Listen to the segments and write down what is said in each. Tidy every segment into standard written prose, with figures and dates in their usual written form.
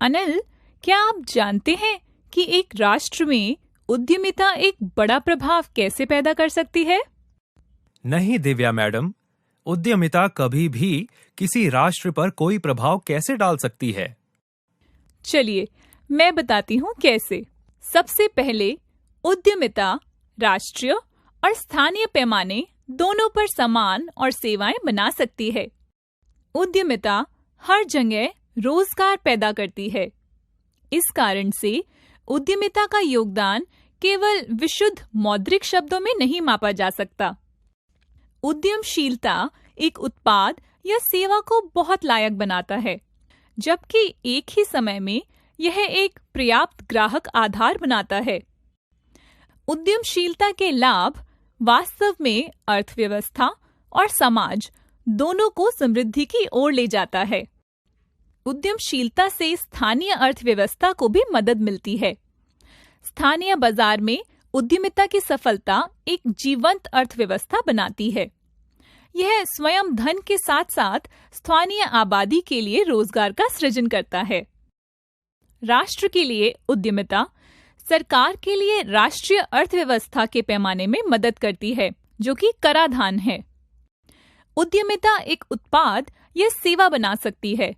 अनिल, क्या आप जानते हैं कि एक राष्ट्र में उद्यमिता एक बड़ा प्रभाव कैसे पैदा कर सकती है? नहीं दिव्या मैडम, उद्यमिता कभी भी किसी राष्ट्र पर कोई प्रभाव कैसे डाल सकती है? चलिए, मैं बताती हूँ कैसे। सबसे पहले, उद्यमिता राष्ट्रीय और स्थानीय पैमाने दोनों पर सामान और सेवाएं बना सकती है। उद्यमिता हर जगह रोजगार पैदा करती है। इस कारण से उद्यमिता का योगदान केवल विशुद्ध मौद्रिक शब्दों में नहीं मापा जा सकता। उद्यमशीलता एक उत्पाद या सेवा को बहुत लायक बनाता है, जबकि एक ही समय में यह एक पर्याप्त ग्राहक आधार बनाता है। उद्यमशीलता के लाभ वास्तव में अर्थव्यवस्था और समाज दोनों को समृद्धि की ओर ले जाता है। उद्यमशीलता से स्थानीय अर्थव्यवस्था को भी मदद मिलती है। स्थानीय बाजार में उद्यमिता की सफलता एक जीवंत अर्थव्यवस्था बनाती है। यह स्वयं धन के साथ साथ स्थानीय आबादी के लिए रोजगार का सृजन करता है। राष्ट्र के लिए उद्यमिता सरकार के लिए राष्ट्रीय अर्थव्यवस्था के पैमाने में मदद करती है, जो कि कराधान है। उद्यमिता एक उत्पाद या सेवा बना सकती है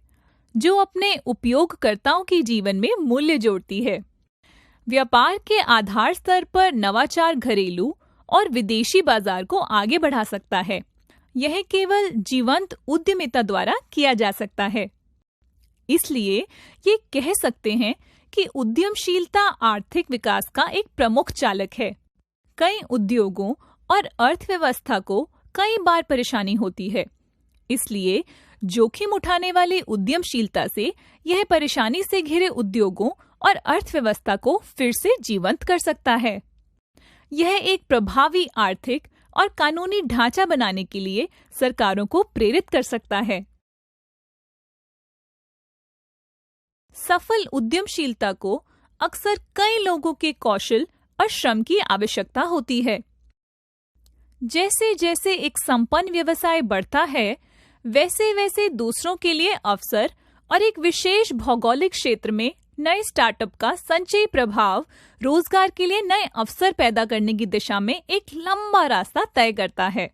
जो अपने उपयोगकर्ताओं के जीवन में मूल्य जोड़ती है। व्यापार के आधार स्तर पर नवाचार घरेलू और विदेशी बाजार को आगे बढ़ा सकता है। यह केवल जीवंत उद्यमिता द्वारा किया जा सकता है। इसलिए ये कह सकते हैं कि उद्यमशीलता आर्थिक विकास का एक प्रमुख चालक है। कई उद्योगों और अर्थव्यवस्था को कई बार परेशानी होती है, इसलिए जोखिम उठाने वाली उद्यमशीलता से यह परेशानी से घिरे उद्योगों और अर्थव्यवस्था को फिर से जीवंत कर सकता है। यह एक प्रभावी आर्थिक और कानूनी ढांचा बनाने के लिए सरकारों को प्रेरित कर सकता है। सफल उद्यमशीलता को अक्सर कई लोगों के कौशल और श्रम की आवश्यकता होती है। जैसे जैसे एक संपन्न व्यवसाय बढ़ता है, वैसे वैसे दूसरों के लिए अवसर और एक विशेष भौगोलिक क्षेत्र में नए स्टार्टअप का संचयी प्रभाव रोजगार के लिए नए अवसर पैदा करने की दिशा में एक लंबा रास्ता तय करता है।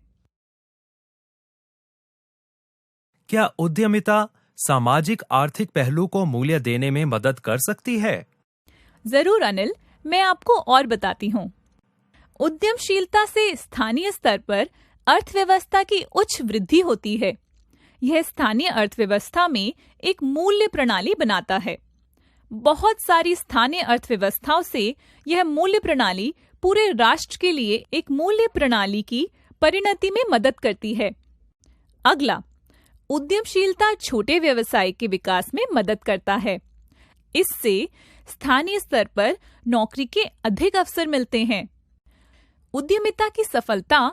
क्या उद्यमिता सामाजिक आर्थिक पहलू को मूल्य देने में मदद कर सकती है? जरूर अनिल, मैं आपको और बताती हूँ। उद्यमशीलता से स्थानीय स्तर पर अर्थव्यवस्था की उच्च वृद्धि होती है। यह स्थानीय अर्थव्यवस्था में एक मूल्य प्रणाली बनाता है। बहुत सारी स्थानीय अर्थव्यवस्थाओं से यह मूल्य प्रणाली पूरे राष्ट्र के लिए एक मूल्य प्रणाली की परिणति में मदद करती है। अगला, उद्यमशीलता छोटे व्यवसाय के विकास में मदद करता है। इससे स्थानीय स्तर पर नौकरी के अधिक अवसर मिलते हैं। उद्यमिता की सफलता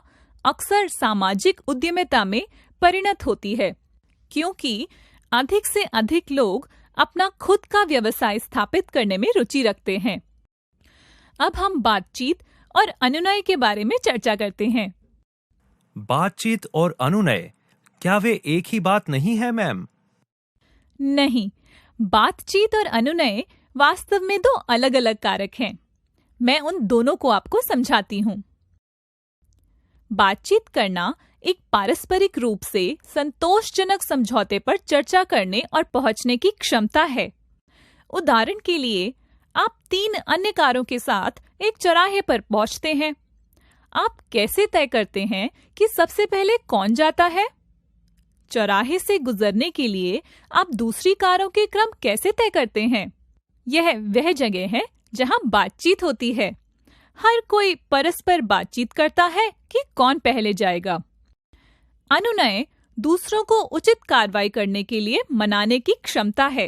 अक्सर सामाजिक उद्यमिता में परिणत होती है, क्योंकि अधिक से अधिक लोग अपना खुद का व्यवसाय स्थापित करने में रुचि रखते हैं। अब हम बातचीत और अनुनय के बारे में चर्चा करते हैं। बातचीत और अनुनय, क्या वे एक ही बात नहीं है मैम? नहीं, बातचीत और अनुनय वास्तव में दो अलग अलग कारक हैं। मैं उन दोनों को आपको समझाती हूँ। बातचीत करना एक पारस्परिक रूप से संतोषजनक समझौते पर चर्चा करने और पहुंचने की क्षमता है। उदाहरण के लिए, आप 3 अन्य कारों के साथ एक चौराहे पर पहुंचते हैं। आप कैसे तय करते हैं कि सबसे पहले कौन जाता है? चौराहे से गुजरने के लिए आप दूसरी कारों के क्रम कैसे तय करते हैं? यह वह जगह है जहां बातचीत होती है। हर कोई परस्पर बातचीत करता है कि कौन पहले जाएगा। अनुनय दूसरों को उचित कार्रवाई करने के लिए मनाने की क्षमता है।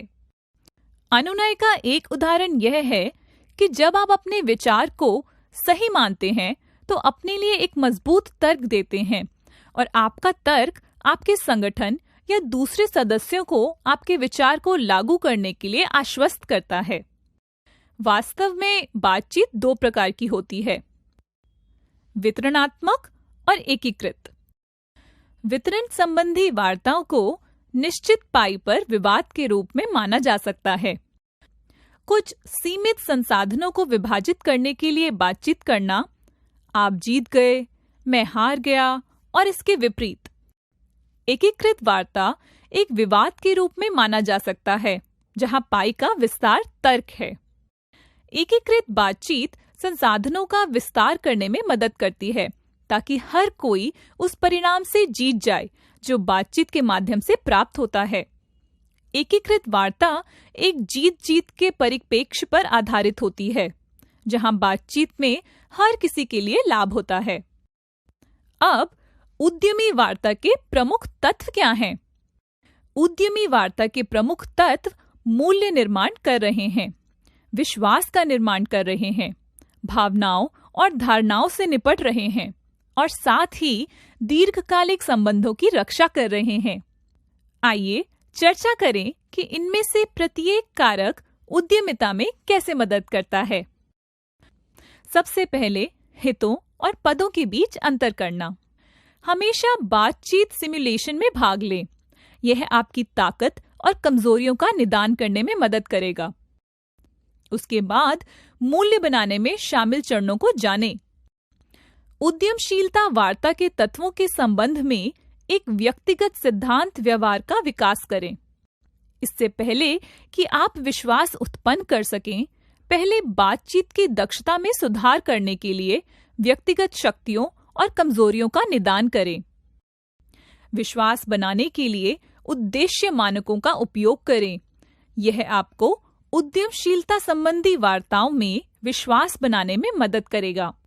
अनुनय का एक उदाहरण यह है कि जब आप अपने विचार को सही मानते हैं तो अपने लिए एक मजबूत तर्क देते हैं और आपका तर्क आपके संगठन या दूसरे सदस्यों को आपके विचार को लागू करने के लिए आश्वस्त करता है। वास्तव में बातचीत 2 प्रकार की होती है, वितरणात्मक और एकीकृत। वितरण संबंधी वार्ताओं को निश्चित पाई पर विवाद के रूप में माना जा सकता है, कुछ सीमित संसाधनों को विभाजित करने के लिए बातचीत करना, आप जीत गए, मैं हार गया और इसके विपरीत। एकीकृत वार्ता एक विवाद के रूप में माना जा सकता है, जहां पाई का विस्तार तर्क है। एकीकृत बातचीत संसाधनों का विस्तार करने में मदद करती है, ताकि हर कोई उस परिणाम से जीत जाए जो बातचीत के माध्यम से प्राप्त होता है। एकीकृत वार्ता एक जीत-जीत के परिप्रेक्ष्य पर आधारित होती है, जहां बातचीत में हर किसी के लिए लाभ होता है। अब उद्यमी वार्ता के प्रमुख तत्व क्या हैं? उद्यमी वार्ता के प्रमुख तत्व मूल्य निर्माण कर रहे हैं, विश्वास का निर्माण कर रहे हैं, भावनाओं और धारणाओं से निपट रहे हैं और साथ ही दीर्घकालिक संबंधों की रक्षा कर रहे हैं। आइए चर्चा करें कि इनमें से प्रत्येक कारक उद्यमिता में कैसे मदद करता है। सबसे पहले हितों और पदों के बीच अंतर करना। हमेशा बातचीत सिमुलेशन में भाग लें। यह आपकी ताकत और कमजोरियों का निदान करने में मदद करेगा। उसके बाद मूल्य बनाने में शामिल चरणों को जानें। उद्यमशीलता वार्ता के तत्वों के संबंध में एक व्यक्तिगत सिद्धांत व्यवहार का विकास करें। इससे पहले कि आप विश्वास उत्पन्न कर सकें, पहले बातचीत की दक्षता में सुधार करने के लिए व्यक्तिगत शक्तियों और कमजोरियों का निदान करें। विश्वास बनाने के लिए उद्देश्य मानकों का उपयोग करें। यह आपको उद्यमशीलता संबंधी वार्ताओं में विश्वास बनाने में मदद करेगा।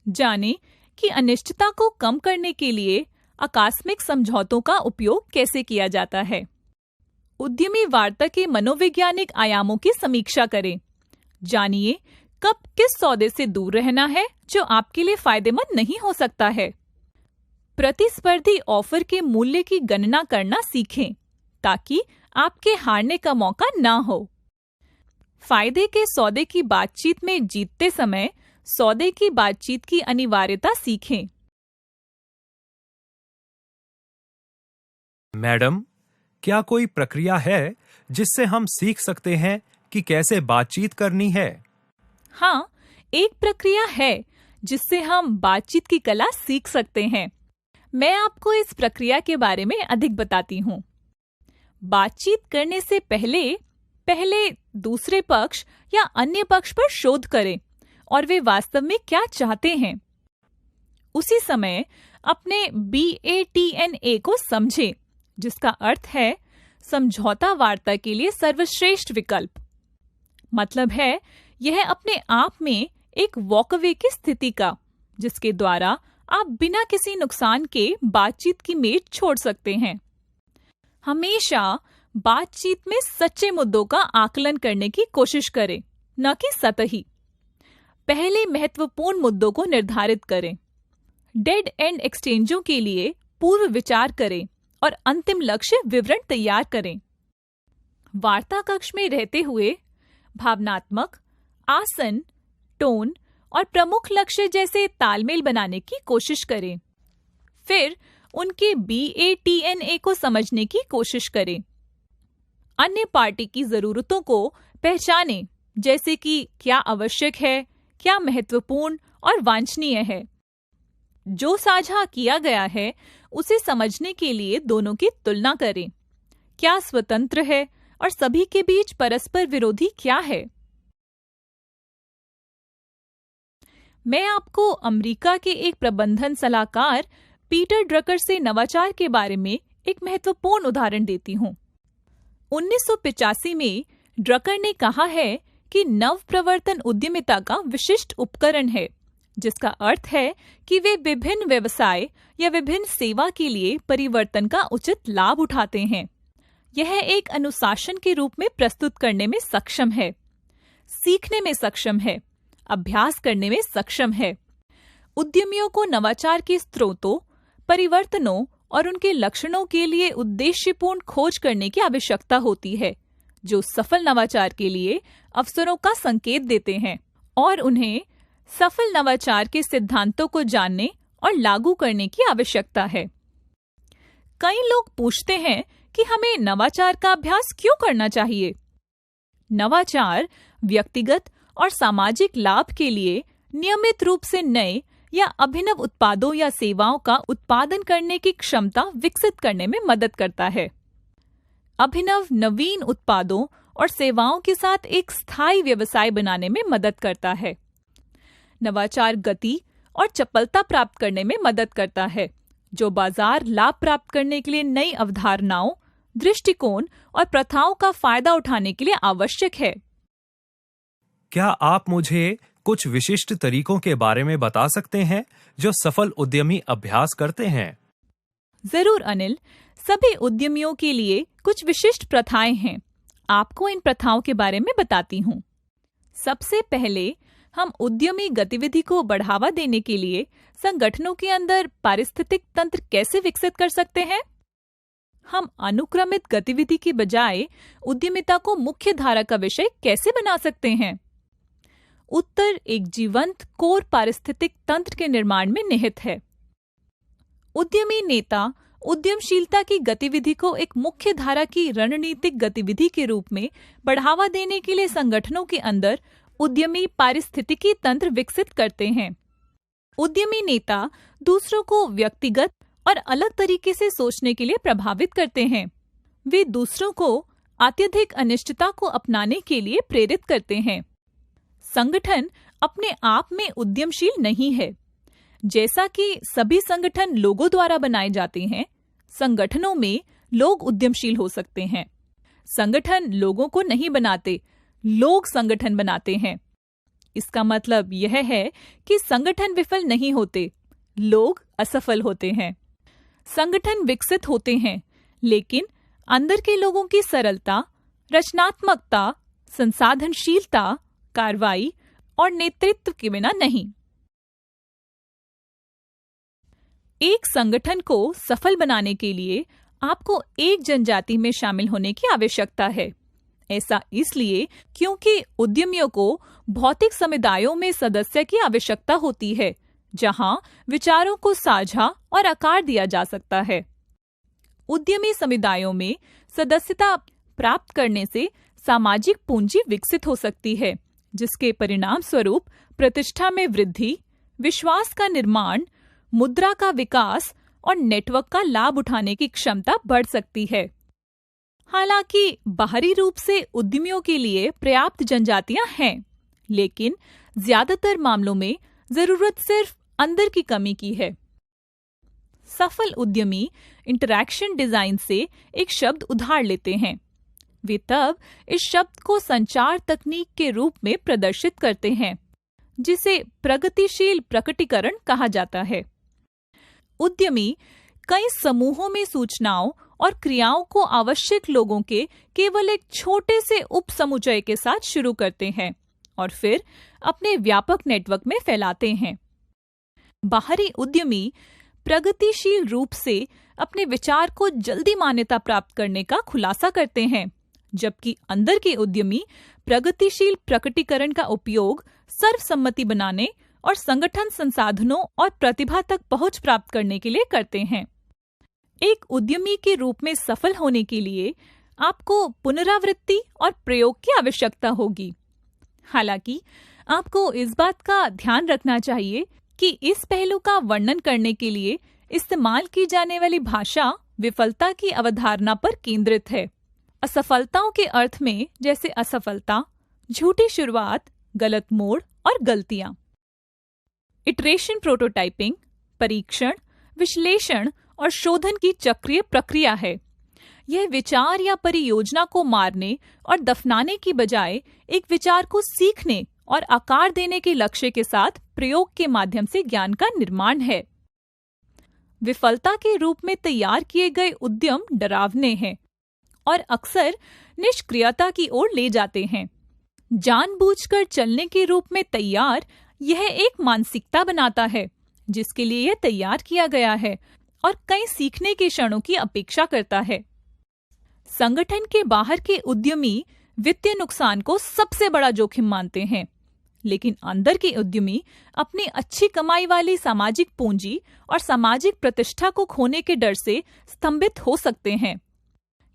जानें कि अनिश्चितता को कम करने के लिए आकस्मिक समझौतों का उपयोग कैसे किया जाता है। उद्यमी वार्ता के मनोवैज्ञानिक आयामों की समीक्षा करें। जानिए कब किस सौदे से दूर रहना है जो आपके लिए फायदेमंद नहीं हो सकता है। प्रतिस्पर्धी ऑफर के मूल्य की गणना करना सीखें, ताकि आपके हारने का मौका ना हो। फायदे के सौदे की बातचीत में जीतते समय सौदे की बातचीत की अनिवार्यता सीखें। मैडम, क्या कोई प्रक्रिया है जिससे हम सीख सकते हैं कि कैसे बातचीत करनी है? हाँ, एक प्रक्रिया है जिससे हम बातचीत की कला सीख सकते हैं। मैं आपको इस प्रक्रिया के बारे में अधिक बताती हूँ। बातचीत करने से पहले दूसरे पक्ष या अन्य पक्ष पर शोध करें और वे वास्तव में क्या चाहते हैं। उसी समय अपने BATNA को समझें, जिसका अर्थ है समझौता वार्ता के लिए सर्वश्रेष्ठ विकल्प। मतलब है यह अपने आप में एक वॉकअवे की स्थिति का, जिसके द्वारा आप बिना किसी नुकसान के बातचीत की मेज छोड़ सकते हैं। हमेशा बातचीत में सच्चे मुद्दों का आकलन करने की कोशिश करें, न कि सतही। पहले महत्वपूर्ण मुद्दों को निर्धारित करें। डेड एंड एक्सचेंजों के लिए पूर्व विचार करें और अंतिम लक्ष्य विवरण तैयार करें। वार्ता कक्ष में रहते हुए भावनात्मक, आसन, टोन और प्रमुख लक्ष्य जैसे तालमेल बनाने की कोशिश करें। फिर उनके BATNA को समझने की कोशिश करें। अन्य पार्टी की जरूरतों को पहचानें, जैसे कि क्या आवश्यक है, क्या महत्वपूर्ण और वांछनीय है। जो साझा किया गया है उसे समझने के लिए दोनों की तुलना करें। क्या स्वतंत्र है और सभी के बीच परस्पर विरोधी क्या है। मैं आपको अमेरिका के एक प्रबंधन सलाहकार पीटर ड्रकर से नवाचार के बारे में एक महत्वपूर्ण उदाहरण देती हूँ। 1985 में ड्रकर ने कहा है कि नव प्रवर्तन उद्यमिता का विशिष्ट उपकरण है, जिसका अर्थ है कि वे विभिन्न व्यवसाय या विभिन्न सेवा के लिए परिवर्तन का उचित लाभ उठाते हैं। यह एक अनुशासन के रूप में प्रस्तुत करने में सक्षम है, सीखने में सक्षम है, अभ्यास करने में सक्षम है। उद्यमियों को नवाचार के स्रोतों, परिवर्तनों और उनके लक्षणों के लिए उद्देश्यपूर्ण खोज करने की आवश्यकता होती है, जो सफल नवाचार के लिए अवसरों का संकेत देते हैं और उन्हें सफल नवाचार के सिद्धांतों को जानने और लागू करने की आवश्यकता है। कई लोग पूछते हैं कि हमें नवाचार का अभ्यास क्यों करना चाहिए। नवाचार व्यक्तिगत और सामाजिक लाभ के लिए नियमित रूप से नए या अभिनव उत्पादों या सेवाओं का उत्पादन करने की क्षमता विकसित करने में मदद करता है। अभिनव नवीन उत्पादों और सेवाओं के साथ एक स्थायी व्यवसाय बनाने में मदद करता है। नवाचार गति और चपलता प्राप्त करने में मदद करता है, जो बाजार लाभ प्राप्त करने के लिए नई अवधारणाओं, दृष्टिकोण और प्रथाओं का फायदा उठाने के लिए आवश्यक है। क्या आप मुझे कुछ विशिष्ट तरीकों के बारे में बता सकते हैं जो सफल उद्यमी अभ्यास करते हैं? जरूर अनिल, सभी उद्यमियों के लिए कुछ विशिष्ट प्रथाएं हैं। आपको इन प्रथाओं के बारे में बताती हूँ। सबसे पहले हम उद्यमी गतिविधि को बढ़ावा देने के लिए संगठनों के अंदर पारिस्थितिक तंत्र कैसे विकसित कर सकते हैं? हम अनुक्रमित गतिविधि की बजाय उद्यमिता को मुख्य धारा का विषय कैसे बना सकते हैं? उत्तर एक जीवंत कोर पारिस्थितिक तंत्र के निर्माण में निहित है। उद्यमी नेता उद्यमशीलता की गतिविधि को एक मुख्य धारा की रणनीतिक गतिविधि के रूप में बढ़ावा देने के लिए संगठनों के अंदर उद्यमी पारिस्थितिकी तंत्र विकसित करते हैं। उद्यमी नेता दूसरों को व्यक्तिगत और अलग तरीके से सोचने के लिए प्रभावित करते हैं। वे दूसरों को अत्यधिक अनिश्चितता को अपनाने के लिए प्रेरित करते हैं। संगठन अपने आप में उद्यमशील नहीं है। जैसा कि सभी संगठन लोगों द्वारा बनाए जाते हैं, संगठनों में लोग उद्यमशील हो सकते हैं। संगठन लोगों को नहीं बनाते, लोग संगठन बनाते हैं। इसका मतलब यह है कि संगठन विफल नहीं होते, लोग असफल होते हैं। संगठन विकसित होते हैं, लेकिन अंदर के लोगों की सरलता, रचनात्मकता, संसाधनशीलता, कार्रवाई और नेतृत्व के बिना नहीं। एक संगठन को सफल बनाने के लिए आपको एक जनजाति में शामिल होने की आवश्यकता है। ऐसा इसलिए क्योंकि उद्यमियों को भौतिक समुदायों में सदस्य की आवश्यकता होती है, जहां विचारों को साझा और आकार दिया जा सकता है। उद्यमी समुदायों में सदस्यता प्राप्त करने से सामाजिक पूंजी विकसित हो सकती है, जिसके परिणाम स्वरूप प्रतिष्ठा में वृद्धि, विश्वास का निर्माण, मुद्रा का विकास और नेटवर्क का लाभ उठाने की क्षमता बढ़ सकती है। हालांकि बाहरी रूप से उद्यमियों के लिए पर्याप्त जनजातियां हैं, लेकिन ज्यादातर मामलों में जरूरत सिर्फ अंदर की कमी की है। सफल उद्यमी इंटरैक्शन डिजाइन से एक शब्द उधार लेते हैं। वे तब इस शब्द को संचार तकनीक के रूप में प्रदर्शित करते हैं, जिसे प्रगतिशील प्रकटीकरण कहा जाता है। उद्यमी कई समूहों में सूचनाओं और क्रियाओं को आवश्यक लोगों के केवल एक छोटे से उप समुच्चय के साथ शुरू करते हैं और फिर अपने व्यापक नेटवर्क में फैलाते हैं। बाहरी उद्यमी प्रगतिशील रूप से अपने विचार को जल्दी मान्यता प्राप्त करने का खुलासा करते हैं, जबकि अंदर के उद्यमी प्रगतिशील प्रकटीकरण का उपयोग सर्वसम्मति बनाने और संगठन संसाधनों और प्रतिभा तक पहुंच प्राप्त करने के लिए करते हैं। एक उद्यमी के रूप में सफल होने के लिए आपको पुनरावृत्ति और प्रयोग की आवश्यकता होगी। हालांकि आपको इस बात का ध्यान रखना चाहिए कि इस पहलू का वर्णन करने के लिए इस्तेमाल की जाने वाली भाषा विफलता की अवधारणा पर केंद्रित है। असफलताओं के अर्थ में जैसे असफलता, झूठी शुरुआत, गलत मोड़ और गलतियां। इटरेशन प्रोटोटाइपिंग परीक्षण, विश्लेषण और शोधन की चक्रीय प्रक्रिया है। यह विचार या परियोजना को मारने और दफनाने की बजाय एक विचार को सीखने और आकार देने के लक्ष्य के साथ प्रयोग के माध्यम से ज्ञान का निर्माण है। विफलता के रूप में तैयार किए गए उद्यम डरावने हैं और अक्सर निष्क्रियता की ओर ले जाते हैं। जानबूझकर चलने के रूप में तैयार यह एक मानसिकता बनाता है जिसके लिए यह तैयार किया गया है और कई सीखने के क्षणों की अपेक्षा करता है। संगठन के बाहर के उद्यमी वित्तीय नुकसान को सबसे बड़ा जोखिम मानते हैं, लेकिन अंदर के उद्यमी अपनी अच्छी कमाई वाली सामाजिक पूंजी और सामाजिक प्रतिष्ठा को खोने के डर से स्तंभित हो सकते हैं।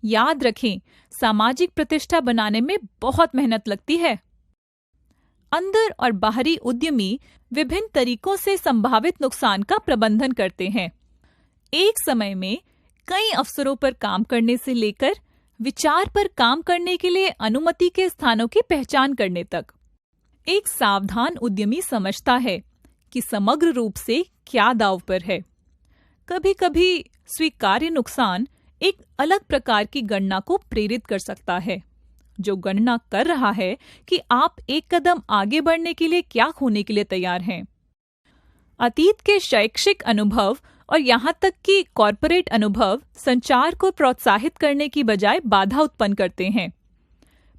याद रखें, सामाजिक प्रतिष्ठा बनाने में बहुत मेहनत लगती है। अंदर और बाहरी उद्यमी विभिन्न तरीकों से संभावित नुकसान का प्रबंधन करते हैं। एक समय में कई अवसरों पर काम करने से लेकर विचार पर काम करने के लिए अनुमति के स्थानों की पहचान करने तक, एक सावधान उद्यमी समझता है कि समग्र रूप से क्या दांव पर है। कभी कभी स्वीकार्य नुकसान एक अलग प्रकार की गणना को प्रेरित कर सकता है, जो गणना कर रहा है कि आप एक कदम आगे बढ़ने के लिए क्या खोने के लिए तैयार हैं। अतीत के शैक्षिक अनुभव और यहाँ तक कि कॉर्पोरेट अनुभव संचार को प्रोत्साहित करने की बजाय बाधा उत्पन्न करते हैं।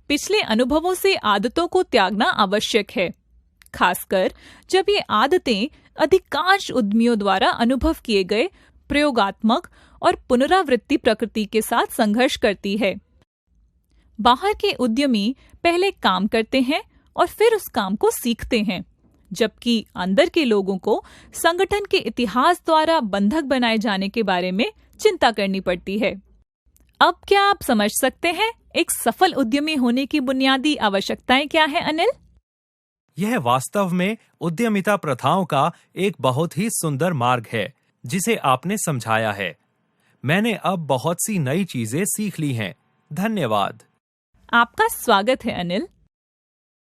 पिछले अनुभवों से आदतों को त्यागना आवश्यक है, खासकर जब ये आदतें अधिकांश उद्यमियों द्वारा अनुभव किए गए प्रयोगात्मक और पुनरावृत्ति प्रकृति के साथ संघर्ष करती है। बाहर के उद्यमी पहले काम करते हैं और फिर उस काम को सीखते हैं, जबकि अंदर के लोगों को संगठन के इतिहास द्वारा बंधक बनाए जाने के बारे में चिंता करनी पड़ती है। अब क्या आप समझ सकते हैं एक सफल उद्यमी होने की बुनियादी आवश्यकताएं क्या हैं, अनिल? यह वास्तव में उद्यमिता प्रथाओं का एक बहुत ही सुंदर मार्ग है जिसे आपने समझाया है। मैंने अब बहुत सी नई चीजें सीख ली हैं। धन्यवाद। आपका स्वागत है, अनिल।